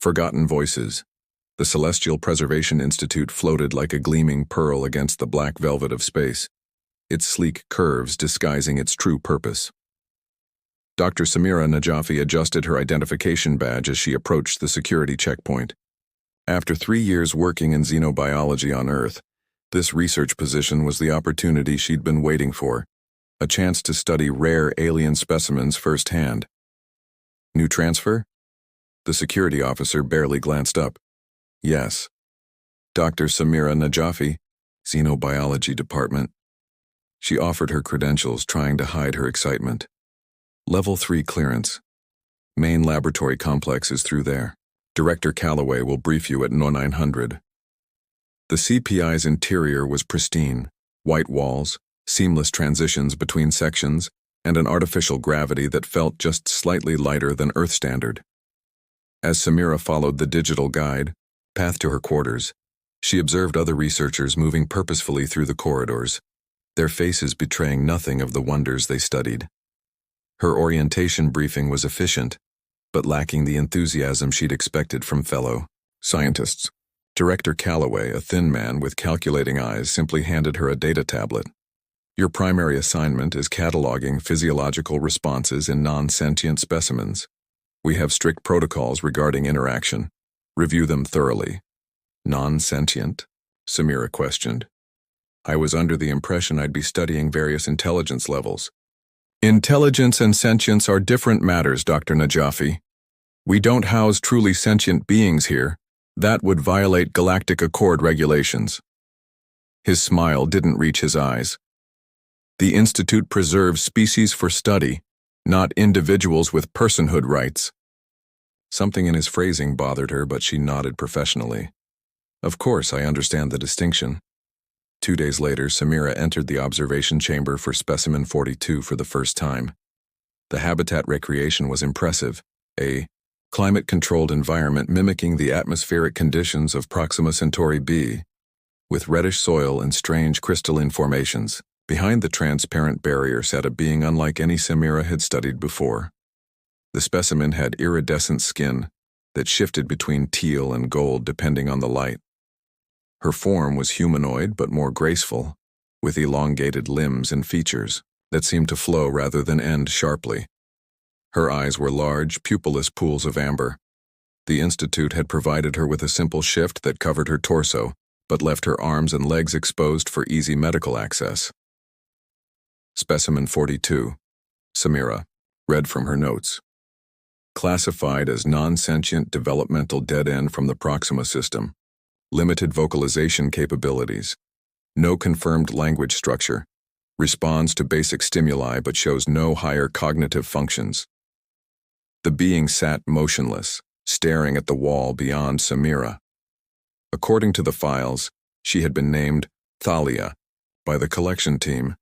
Forgotten voices. The Celestial Preservation Institute floated like a gleaming pearl against the black velvet of space, its sleek curves disguising its true purpose. Dr. Samira Najafi adjusted her identification badge as she approached the security checkpoint. After 3 years working in xenobiology on Earth, this research position was the opportunity she'd been waiting for, a chance to study rare alien specimens firsthand. New transfer? The security officer barely glanced up. Yes. Dr. Samira Najafi, Xenobiology Department. She offered her credentials, trying to hide her excitement. Level 3 clearance. Main laboratory complex is through there. Director Calloway will brief you at 900. The CPI's interior was pristine. White walls, seamless transitions between sections, and an artificial gravity that felt just slightly lighter than Earth standard. As Samira followed the digital guide, path to her quarters, she observed other researchers moving purposefully through the corridors, their faces betraying nothing of the wonders they studied. Her orientation briefing was efficient, but lacking the enthusiasm she'd expected from fellow scientists. Director Calloway, a thin man with calculating eyes, simply handed her a data tablet. Your primary assignment is cataloging physiological responses in non-sentient specimens. We have strict protocols regarding interaction. Review them thoroughly. Non-sentient? Samira questioned. I was under the impression I'd be studying various intelligence levels. Intelligence and sentience are different matters, Dr. Najafi. We don't house truly sentient beings here. That would violate Galactic Accord regulations. His smile didn't reach his eyes. The Institute preserves species for study, not individuals with personhood rights. Something in his phrasing bothered her, but she nodded professionally. Of course, I understand the distinction. 2 days later, Samira entered the observation chamber for specimen 42 for the first time. The habitat recreation was impressive, a climate-controlled environment mimicking the atmospheric conditions of Proxima Centauri b, with reddish soil and strange crystalline formations. Behind the transparent barrier sat a being unlike any Samira had studied before. The specimen had iridescent skin that shifted between teal and gold depending on the light. Her form was humanoid but more graceful, with elongated limbs and features that seemed to flow rather than end sharply. Her eyes were large, pupilless pools of amber. The Institute had provided her with a simple shift that covered her torso, but left her arms and legs exposed for easy medical access. Specimen 42, Samira, read from her notes. Classified as non-sentient developmental dead end from the Proxima system. Limited vocalization capabilities. No confirmed language structure. Responds to basic stimuli but shows no higher cognitive functions. The being sat motionless, staring at the wall beyond Samira. According to the files, she had been named Thalia by the collection team,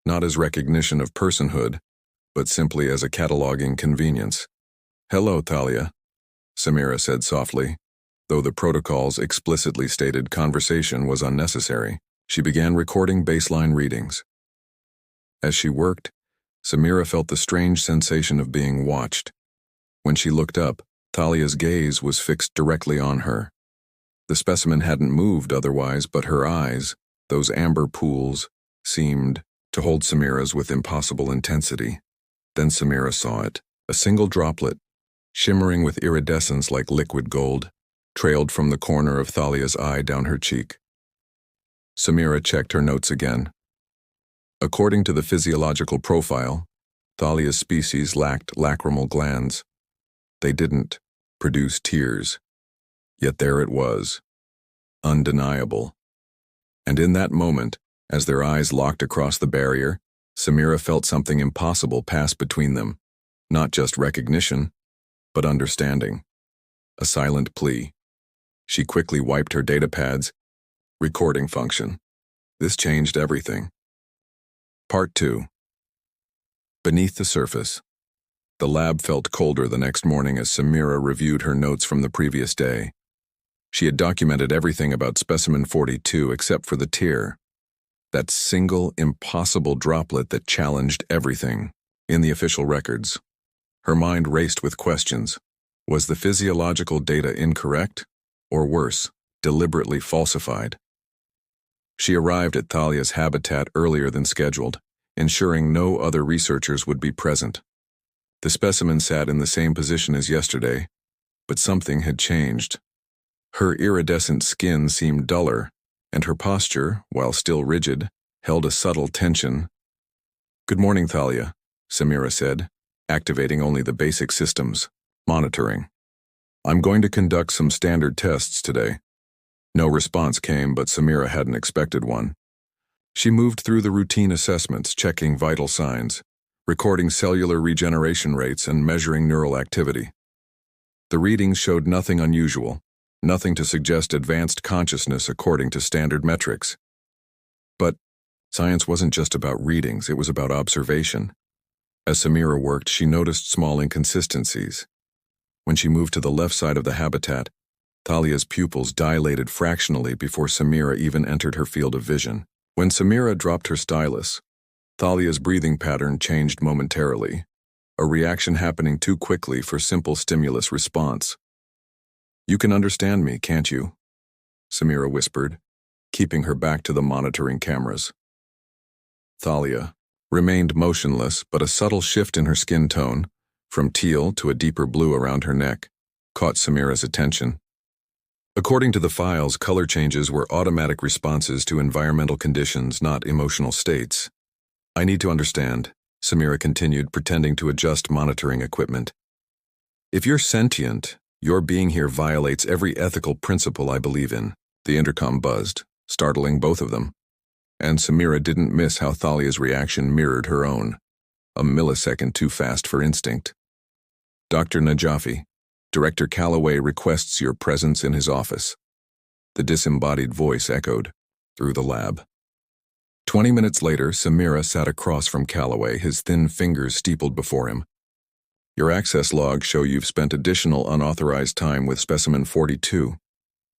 not as recognition of personhood, but simply as a cataloging convenience. Hello, Thalia, Samira said softly. Though the protocols explicitly stated conversation was unnecessary, she began recording baseline readings. As she worked, Samira felt the strange sensation of being watched. When she looked up, Thalia's gaze was fixed directly on her. The specimen hadn't moved otherwise, but her eyes, those amber pools, seemed to hold Samira's with impossible intensity. Then Samira saw it, a single droplet, shimmering with iridescence like liquid gold, trailed from the corner of Thalia's eye down her cheek. Samira checked her notes again. According to the physiological profile, Thalia's species lacked lacrimal glands. They didn't produce tears. Yet there it was, undeniable. And in that moment, as their eyes locked across the barrier, Samira felt something impossible pass between them. Not just recognition, but understanding. A silent plea. She quickly wiped her datapad's recording function. This changed everything. Part 2. Beneath the surface. The lab felt colder the next morning as Samira reviewed her notes from the previous day. She had documented everything about specimen 42 except for the tear. That single, impossible droplet that challenged everything in the official records. Her mind raced with questions. Was the physiological data incorrect? Or worse, deliberately falsified? She arrived at Thalia's habitat earlier than scheduled, ensuring no other researchers would be present. The specimen sat in the same position as yesterday, but something had changed. Her iridescent skin seemed duller, and her posture, while still rigid, held a subtle tension. "Good morning, Thalia," Samira said, activating only the basic systems. "Monitoring. I'm going to conduct some standard tests today." No response came, but Samira hadn't expected one. She moved through the routine assessments, checking vital signs, recording cellular regeneration rates, and measuring neural activity. The readings showed nothing unusual, nothing to suggest advanced consciousness according to standard metrics. But science wasn't just about readings, it was about observation. As Samira worked, she noticed small inconsistencies. When she moved to the left side of the habitat, Thalia's pupils dilated fractionally before Samira even entered her field of vision. When Samira dropped her stylus, Thalia's breathing pattern changed momentarily, a reaction happening too quickly for simple stimulus response. "You can understand me, can't you?" Samira whispered, keeping her back to the monitoring cameras. Thalia remained motionless, but a subtle shift in her skin tone, from teal to a deeper blue around her neck, caught Samira's attention. According to the files, color changes were automatic responses to environmental conditions, not emotional states. "I need to understand," Samira continued, pretending to adjust monitoring equipment. "If you're sentient, your being here violates every ethical principle I believe in." The intercom buzzed, startling both of them. And Samira didn't miss how Thalia's reaction mirrored her own, a millisecond too fast for instinct. "Dr. Najafi, Director Calloway requests your presence in his office." The disembodied voice echoed through the lab. 20 minutes later, Samira sat across from Calloway, his thin fingers steepled before him. "Your access logs show you've spent additional unauthorized time with Specimen 42,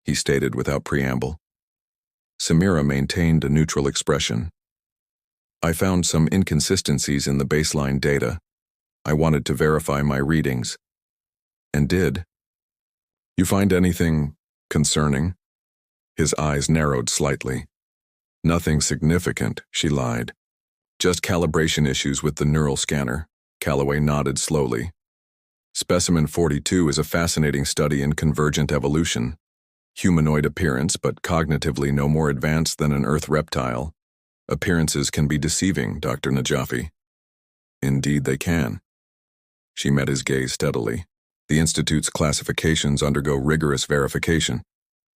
he stated without preamble. Samira maintained a neutral expression. "I found some inconsistencies in the baseline data. I wanted to verify my readings." "And did. You find anything concerning?" His eyes narrowed slightly. "Nothing significant," she lied. "Just calibration issues with the neural scanner." Calloway nodded slowly. "Specimen 42 is a fascinating study in convergent evolution. Humanoid appearance, but cognitively no more advanced than an Earth reptile. Appearances can be deceiving, Dr. Najafi." "Indeed they can." She met his gaze steadily. "The Institute's classifications undergo rigorous verification.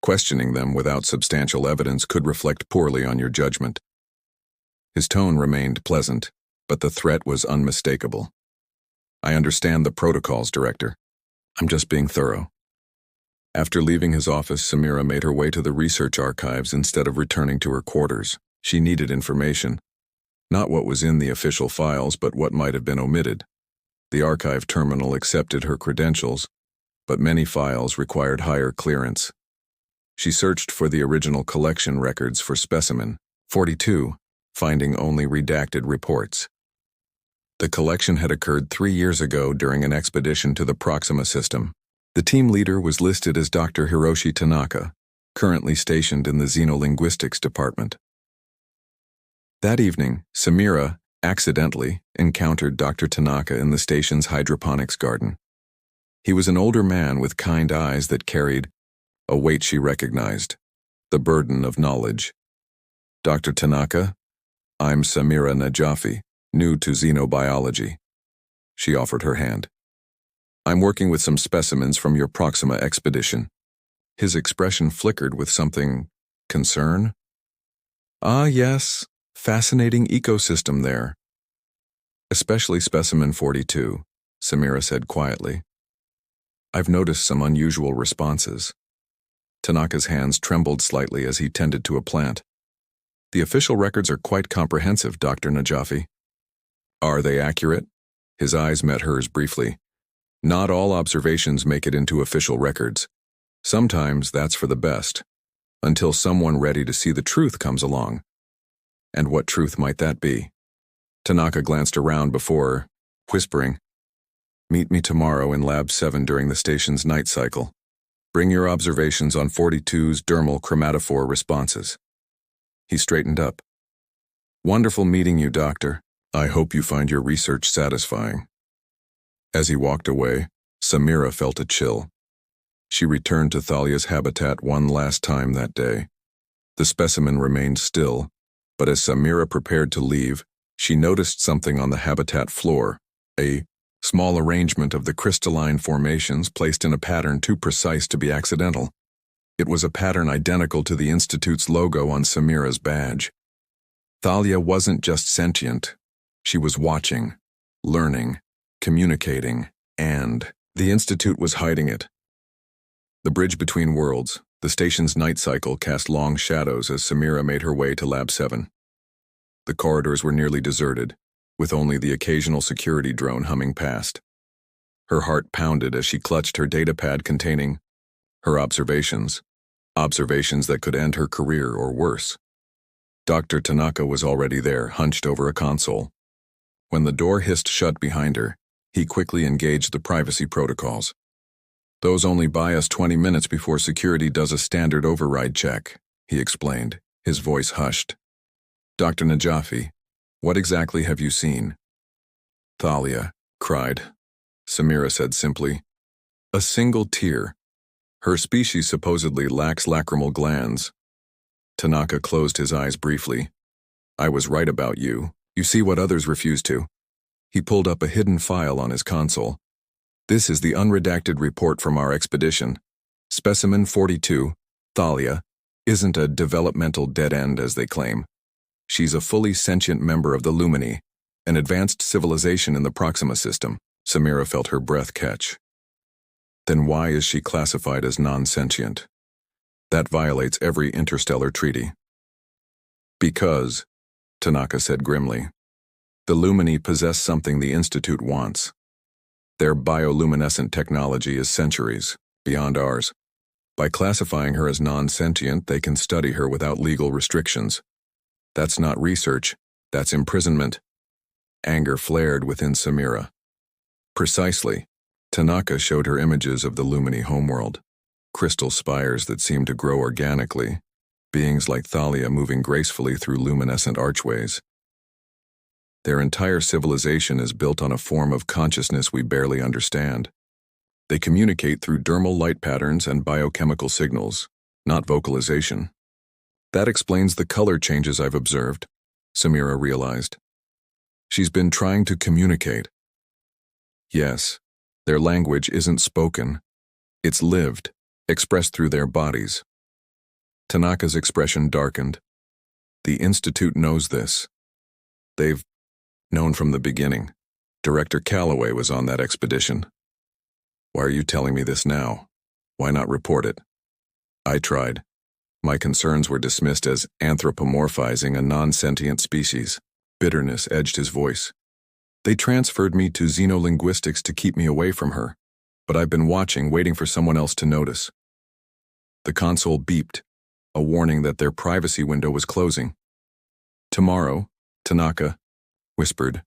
Questioning them without substantial evidence could reflect poorly on your judgment." His tone remained pleasant, but the threat was unmistakable. "I understand the protocols, Director. I'm just being thorough." After leaving his office, Samira made her way to the research archives instead of returning to her quarters. She needed information. Not what was in the official files, but what might have been omitted. The archive terminal accepted her credentials, but many files required higher clearance. She searched for the original collection records for Specimen 42, finding only redacted reports. The collection had occurred 3 years ago during an expedition to the Proxima system. The team leader was listed as Dr. Hiroshi Tanaka, currently stationed in the Xenolinguistics department. That evening, Samira accidentally encountered Dr. Tanaka in the station's hydroponics garden. He was an older man with kind eyes that carried a weight she recognized, the burden of knowledge. "Dr. Tanaka, I'm Samira Najafi, new to xenobiology." She offered her hand. "I'm working with some specimens from your Proxima expedition." His expression flickered with something concern. "Ah, yes. Fascinating ecosystem there. Especially Specimen 42, Samira said quietly. "I've noticed some unusual responses." Tanaka's hands trembled slightly as he tended to a plant. "The official records are quite comprehensive, Dr. Najafi." "Are they accurate?" His eyes met hers briefly. "Not all observations make it into official records. Sometimes that's for the best, until someone ready to see the truth comes along." "And what truth might that be?" Tanaka glanced around before whispering, Meet me tomorrow in Lab 7 during the station's night cycle. Bring your observations on 42's dermal chromatophore responses. He straightened up. Wonderful meeting you, Doctor. I hope you find your research satisfying. As he walked away, Samira felt a chill. She returned to Thalia's habitat one last time that day. The specimen remained still, but as Samira prepared to leave, she noticed something on the habitat floor, a small arrangement of the crystalline formations placed in a pattern too precise to be accidental. It was a pattern identical to the Institute's logo on Samira's badge. Thalia wasn't just sentient. She was watching, learning, communicating, and the Institute was hiding it. The bridge between worlds, the station's night cycle, cast long shadows as Samira made her way to Lab 7. The corridors were nearly deserted, with only the occasional security drone humming past. Her heart pounded as she clutched her datapad containing her observations that could end her career or worse. Dr. Tanaka was already there, hunched over a console. When the door hissed shut behind her, he quickly engaged the privacy protocols. Those only buy us 20 minutes before security does a standard override check, he explained, his voice hushed. Dr. Najafi, what exactly have you seen? Thalia cried. Samira said simply, a single tear. Her species supposedly lacks lacrimal glands. Tanaka closed his eyes briefly. I was right about you. You see what others refuse to. He pulled up a hidden file on his console. This is the unredacted report from our expedition. Specimen 42, Thalia, isn't a developmental dead end as they claim. She's a fully sentient member of the Lumini, an advanced civilization in the Proxima system. Samira felt her breath catch. Then why is she classified as non-sentient? That violates every interstellar treaty. Because, Tanaka said grimly, the Lumini possess something the Institute wants. Their bioluminescent technology is centuries beyond ours. By classifying her as non-sentient, they can study her without legal restrictions. That's not research, that's imprisonment. Anger flared within Samira. Precisely, Tanaka showed her images of the Lumini homeworld, crystal spires that seemed to grow organically, beings like Thalia moving gracefully through luminescent archways. Their entire civilization is built on a form of consciousness we barely understand. They communicate through dermal light patterns and biochemical signals, not vocalization. That explains the color changes I've observed, Samira realized. She's been trying to communicate. Yes, their language isn't spoken. It's lived, expressed through their bodies. Tanaka's expression darkened. The Institute knows this. They've known from the beginning. Director Calloway was on that expedition. Why are you telling me this now? Why not report it? I tried. My concerns were dismissed as anthropomorphizing a non-sentient species. Bitterness edged his voice. They transferred me to xenolinguistics to keep me away from her, but I've been watching, waiting for someone else to notice. The console beeped, a warning that their privacy window was closing. Tomorrow, Tanaka whispered,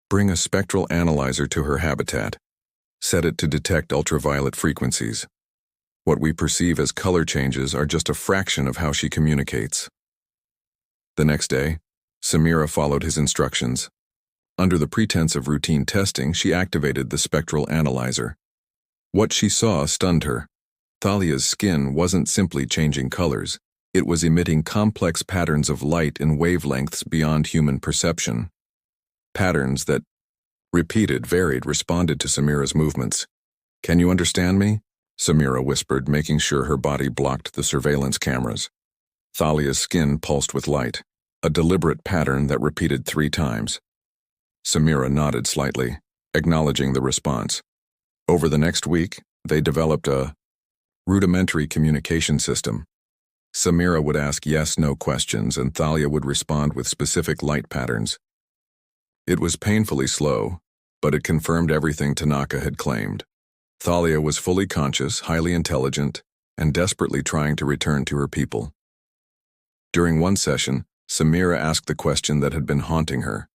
bring a spectral analyzer to her habitat. Set it to detect ultraviolet frequencies. What we perceive as color changes are just a fraction of how she communicates. The next day, Samira followed his instructions. Under the pretense of routine testing, she activated the spectral analyzer. What she saw stunned her. Thalia's skin wasn't simply changing colors. It was emitting complex patterns of light in wavelengths beyond human perception. Patterns that, repeated, varied, responded to Samira's movements. Can you understand me? Samira whispered, making sure her body blocked the surveillance cameras. Thalia's skin pulsed with light, a deliberate pattern that repeated 3 times. Samira nodded slightly, acknowledging the response. Over the next week, they developed a rudimentary communication system. Samira would ask yes/no questions, and Thalia would respond with specific light patterns. It was painfully slow, but it confirmed everything Tanaka had claimed. Thalia was fully conscious, highly intelligent, and desperately trying to return to her people. During one session, Samira asked the question that had been haunting her.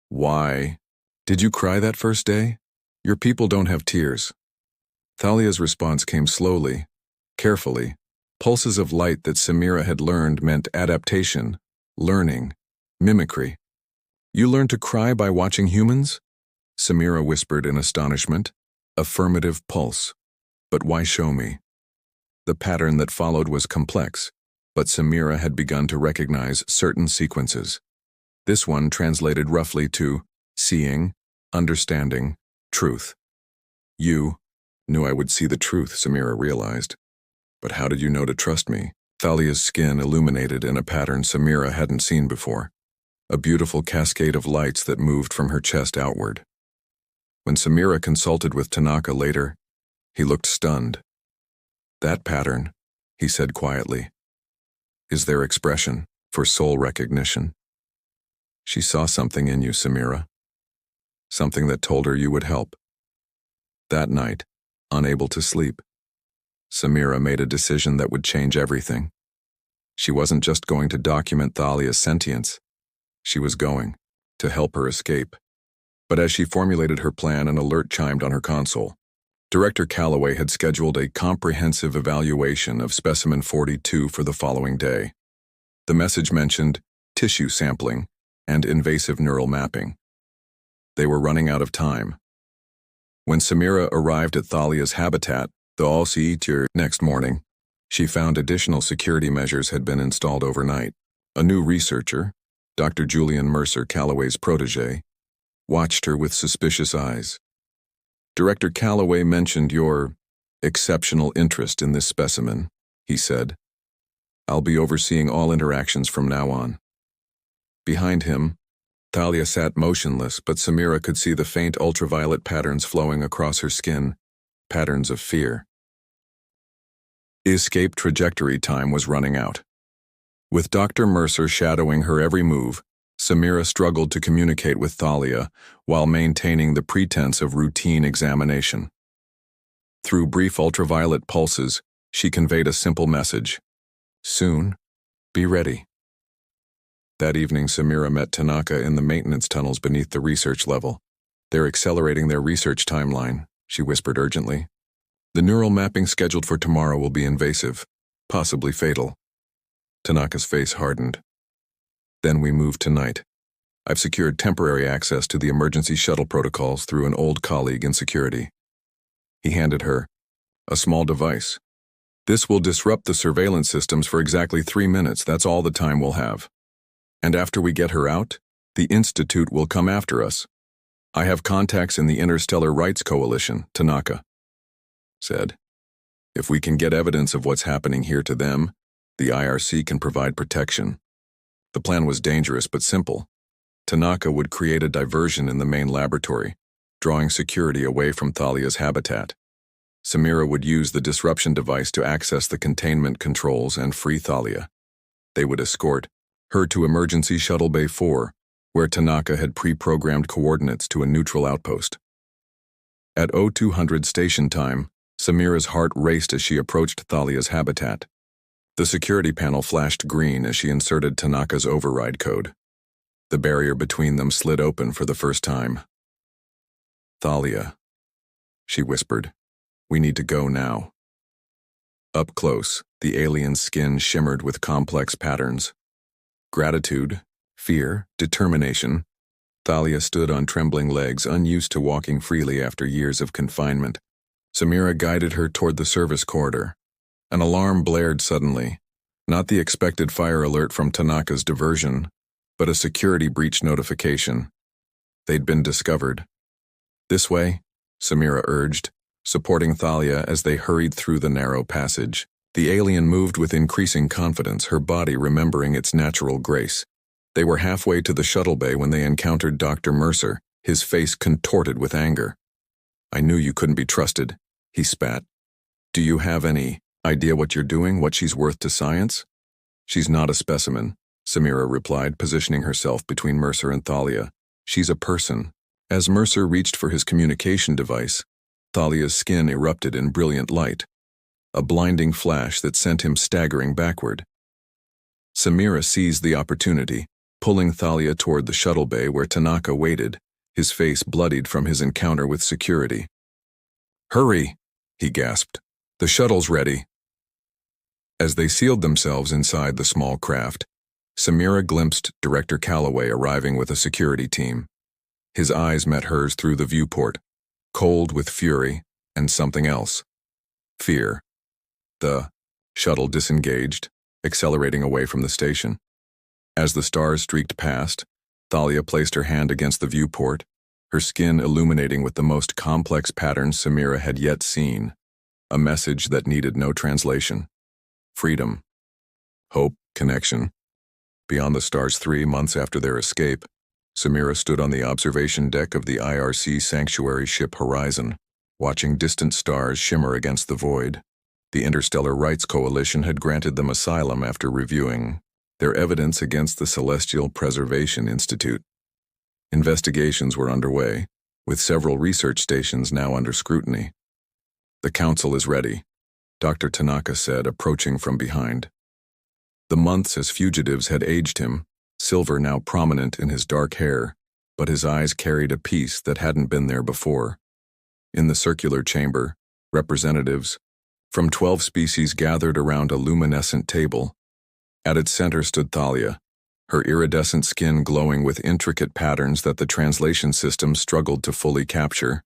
Why? Did you cry that first day? Your people don't have tears. Thalia's response came slowly, carefully, pulses of light that Samira had learned meant adaptation, learning, mimicry. You learn to cry by watching humans? Samira whispered in astonishment. Affirmative pulse. But why show me? The pattern that followed was complex, but Samira had begun to recognize certain sequences. This one translated roughly to seeing, understanding, truth. You knew I would see the truth, Samira realized. But how did you know to trust me? Thalia's skin illuminated in a pattern Samira hadn't seen before. A beautiful cascade of lights that moved from her chest outward. When Samira consulted with Tanaka later, he looked stunned. That pattern, he said quietly, is their expression for soul recognition. She saw something in you, Samira. Something that told her you would help. That night, unable to sleep, Samira made a decision that would change everything. She wasn't just going to document Thalia's sentience. She was going to help her escape. But as she formulated her plan, an alert chimed on her console. Director Calloway had scheduled a comprehensive evaluation of Specimen 42 for the following day. The message mentioned tissue sampling and invasive neural mapping. They were running out of time. When Samira arrived at Thalia's habitat, the All-Seeker, next morning, she found additional security measures had been installed overnight. A new researcher, Dr. Julian Mercer, Calloway's protege, watched her with suspicious eyes. Director Calloway mentioned your exceptional interest in this specimen, he said. I'll be overseeing all interactions from now on. Behind him, Thalia sat motionless, but Samira could see the faint ultraviolet patterns flowing across her skin, patterns of fear. Escape trajectory time was running out. With Dr. Mercer shadowing her every move, Samira struggled to communicate with Thalia while maintaining the pretense of routine examination. Through brief ultraviolet pulses, she conveyed a simple message. Soon, be ready. That evening, Samira met Tanaka in the maintenance tunnels beneath the research level. They're accelerating their research timeline, she whispered urgently. The neural mapping scheduled for tomorrow will be invasive, possibly fatal. Tanaka's face hardened. Then we move tonight. I've secured temporary access to the emergency shuttle protocols through an old colleague in security. He handed her a small device. This will disrupt the surveillance systems for exactly 3 minutes. That's all the time we'll have. And after we get her out, the Institute will come after us. I have contacts in the Interstellar Rights Coalition, Tanaka said. If we can get evidence of what's happening here to them, the IRC can provide protection. The plan was dangerous but simple. Tanaka would create a diversion in the main laboratory, drawing security away from Thalia's habitat. Samira would use the disruption device to access the containment controls and free Thalia. They would escort her to Emergency Shuttle Bay 4, where Tanaka had pre-programmed coordinates to a neutral outpost. At 0200 station time, Samira's heart raced as she approached Thalia's habitat. The security panel flashed green as she inserted Tanaka's override code. The barrier between them slid open for the first time. Thalia, she whispered, we need to go now. Up close, the alien's skin shimmered with complex patterns. Gratitude, fear, determination. Thalia stood on trembling legs, unused to walking freely after years of confinement. Samira guided her toward the service corridor. An alarm blared suddenly, not the expected fire alert from Tanaka's diversion, but a security breach notification. They'd been discovered. This way, Samira urged, supporting Thalia as they hurried through the narrow passage. The alien moved with increasing confidence, her body remembering its natural grace. They were halfway to the shuttle bay when they encountered Dr. Mercer, his face contorted with anger. I knew you couldn't be trusted, he spat. Do you have any idea what you're doing, what she's worth to science? She's not a specimen, Samira replied, positioning herself between Mercer and Thalia. She's a person. As Mercer reached for his communication device, Thalia's skin erupted in brilliant light, a blinding flash that sent him staggering backward. Samira seized the opportunity, pulling Thalia toward the shuttle bay where Tanaka waited, his face bloodied from his encounter with security. "Hurry," he gasped. "The shuttle's ready." As they sealed themselves inside the small craft, Samira glimpsed Director Calloway arriving with a security team. His eyes met hers through the viewport, cold with fury and something else. Fear. The shuttle disengaged, accelerating away from the station. As the stars streaked past, Thalia placed her hand against the viewport, her skin illuminating with the most complex patterns Samira had yet seen, a message that needed no translation. Freedom. Hope. Connection. Beyond the stars 3 months after their escape, Samira stood on the observation deck of the IRC sanctuary ship Horizon, watching distant stars shimmer against the void. The Interstellar Rights Coalition had granted them asylum after reviewing their evidence against the Celestial Preservation Institute. Investigations were underway, with several research stations now under scrutiny. "The council is ready," Dr. Tanaka said, approaching from behind. The months as fugitives had aged him, silver now prominent in his dark hair, but his eyes carried a peace that hadn't been there before. In the circular chamber, representatives from 12 species gathered around a luminescent table. At its center stood Thalia, her iridescent skin glowing with intricate patterns that the translation system struggled to fully capture.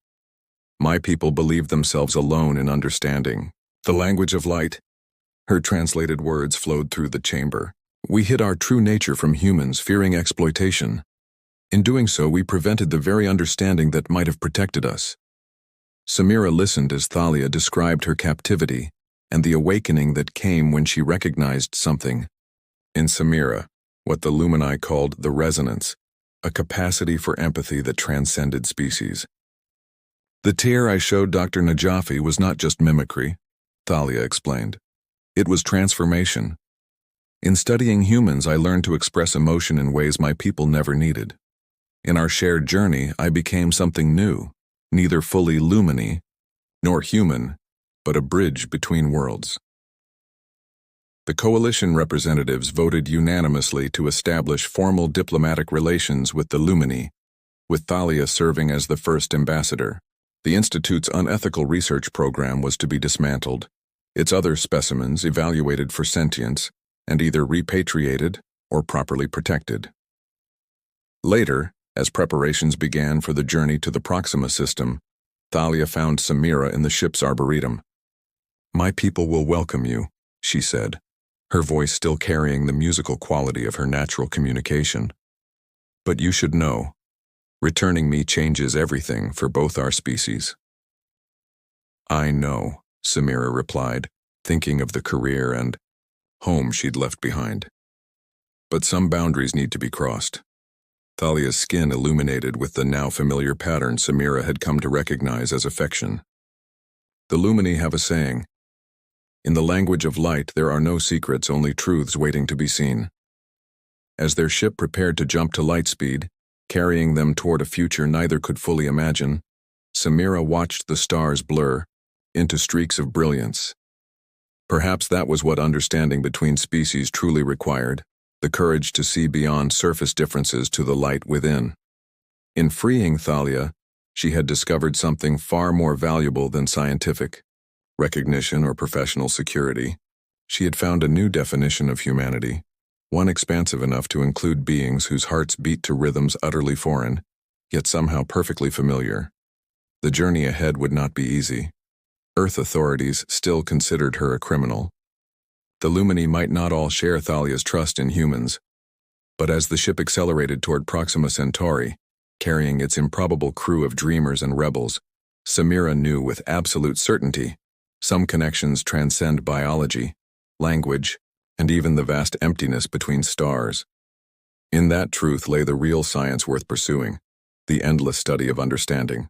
"My people believed themselves alone in understanding the language of light." Her translated words flowed through the chamber. "We hid our true nature from humans, fearing exploitation. In doing so, we prevented the very understanding that might have protected us." Samira listened as Thalia described her captivity and the awakening that came when she recognized something in Samira, what the Lumini called the resonance, a capacity for empathy that transcended species. "The tear I showed Dr. Najafi was not just mimicry," Thalia explained. "It was transformation. In studying humans, I learned to express emotion in ways my people never needed. In our shared journey, I became something new, neither fully Lumini nor human, but a bridge between worlds." The coalition representatives voted unanimously to establish formal diplomatic relations with the Lumini, with Thalia serving as the first ambassador. The Institute's unethical research program was to be dismantled, its other specimens evaluated for sentience and either repatriated or properly protected. Later, as preparations began for the journey to the Proxima system, Thalia found Samira in the ship's arboretum. "My people will welcome you," she said, her voice still carrying the musical quality of her natural communication. "But you should know, returning me changes everything for both our species." "I know," Samira replied, thinking of the career and home she'd left behind. "But some boundaries need to be crossed." Thalia's skin illuminated with the now familiar pattern Samira had come to recognize as affection. "The Lumini have a saying. In the language of light, there are no secrets, only truths waiting to be seen." As their ship prepared to jump to light speed, carrying them toward a future neither could fully imagine, Samira watched the stars blur into streaks of brilliance. Perhaps that was what understanding between species truly required, the courage to see beyond surface differences to the light within. In freeing Thalia, she had discovered something far more valuable than scientific recognition or professional security. She had found a new definition of humanity, one expansive enough to include beings whose hearts beat to rhythms utterly foreign, yet somehow perfectly familiar. The journey ahead would not be easy. Earth authorities still considered her a criminal. The Lumini might not all share Thalia's trust in humans, but as the ship accelerated toward Proxima Centauri, carrying its improbable crew of dreamers and rebels, Samira knew with absolute certainty some connections transcend biology, language, and even the vast emptiness between stars. In that truth lay the real science worth pursuing, the endless study of understanding.